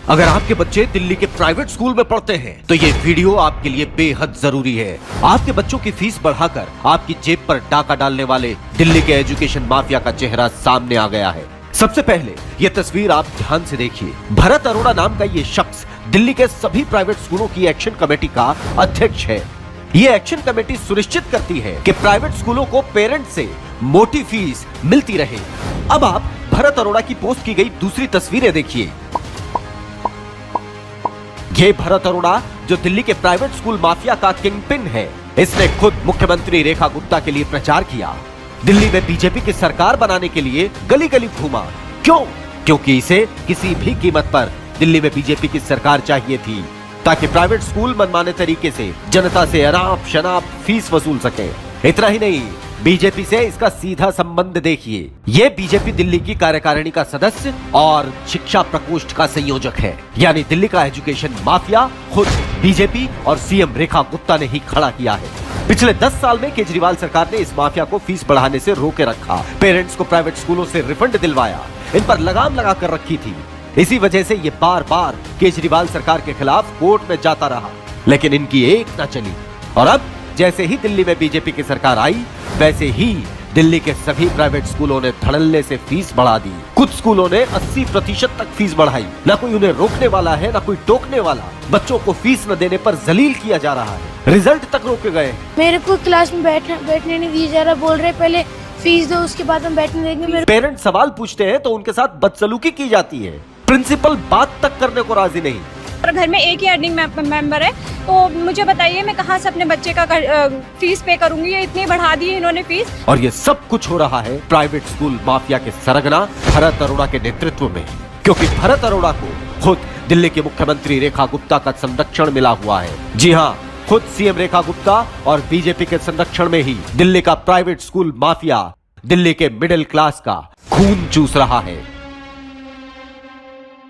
अगर आपके बच्चे दिल्ली के प्राइवेट स्कूल में पढ़ते हैं तो ये वीडियो आपके लिए बेहद जरूरी है। आपके बच्चों की फीस बढ़ाकर आपकी जेब पर डाका डालने वाले दिल्ली के एजुकेशन माफिया का चेहरा सामने आ गया है। सबसे पहले ये तस्वीर आप ध्यान से देखिए। भरत अरोड़ा नाम का ये शख्स दिल्ली के सभी प्राइवेट स्कूलों की एक्शन कमेटी का अध्यक्ष है। ये एक्शन कमेटी सुनिश्चित करती है कि प्राइवेट स्कूलों को पेरेंट्स से मोटी फीस मिलती रहे। अब आप भरत अरोड़ा की पोस्ट की गई दूसरी तस्वीरें देखिए। ये भरत अरोड़ा जो दिल्ली के प्राइवेट स्कूल माफिया का किंगपिन है, इसने खुद मुख्यमंत्री रेखा गुप्ता के लिए प्रचार किया। दिल्ली में बीजेपी की सरकार बनाने के लिए गली गली घूमा। क्यों? क्योंकि इसे किसी भी कीमत पर दिल्ली में बीजेपी की सरकार चाहिए थी, ताकि प्राइवेट स्कूल मनमाने तरीके से जनता से अनाप शनाप फीस वसूल सके। इतना ही नहीं, बीजेपी से इसका सीधा संबंध देखिए। ये बीजेपी दिल्ली की कार्यकारिणी का सदस्य और शिक्षा प्रकोष्ठ का संयोजक है। यानी दिल्ली का एजुकेशन माफिया खुद बीजेपी और सीएम रेखा गुप्ता ने ही खड़ा किया है। पिछले 10 साल में केजरीवाल सरकार ने इस माफिया को फीस बढ़ाने से रोके रखा, पेरेंट्स को प्राइवेट स्कूलों से रिफंड दिलवाया, इन पर लगाम लगा कर रखी थी। इसी वजह से ये बार बार केजरीवाल सरकार के खिलाफ कोर्ट में जाता रहा, लेकिन इनकी एक न चली। और अब जैसे ही दिल्ली में बीजेपी की सरकार आई, वैसे ही दिल्ली के सभी प्राइवेट स्कूलों ने धड़ल्ले से फीस बढ़ा दी। कुछ स्कूलों ने 80% तक फीस बढ़ाई। ना कोई उन्हें रोकने वाला है, ना कोई टोकने वाला। बच्चों को फीस न देने पर जलील किया जा रहा है, रिजल्ट तक रोके गए। मेरे को क्लास में बैठने नहीं दिया जा रहा। बोल रहे पहले फीस दो, उसके बाद हम बैठने देंगे। मेरे पेरेंट्स सवाल पूछते हैं तो उनके साथ बदसलूकी की जाती है। प्रिंसिपल बात तक करने को राजी नहीं। और घर में एक ही अर्निंग मेंबर है, तो मुझे बताइए मैं कहाँ से अपने बच्चे का फीस पे करूंगी। ये इतनी बढ़ा दी है इन्होंने फीस। और ये सब कुछ हो रहा है प्राइवेट स्कूल माफिया के सरगना भरत अरोड़ा के नेतृत्व में, क्योंकि भरत अरोड़ा को खुद दिल्ली के मुख्यमंत्री रेखा गुप्ता का संरक्षण मिला हुआ है। जी हाँ, खुद सीएम रेखा गुप्ता और बीजेपी के संरक्षण में ही दिल्ली का प्राइवेट स्कूल माफिया दिल्ली के मिडिल क्लास का खून चूस रहा है।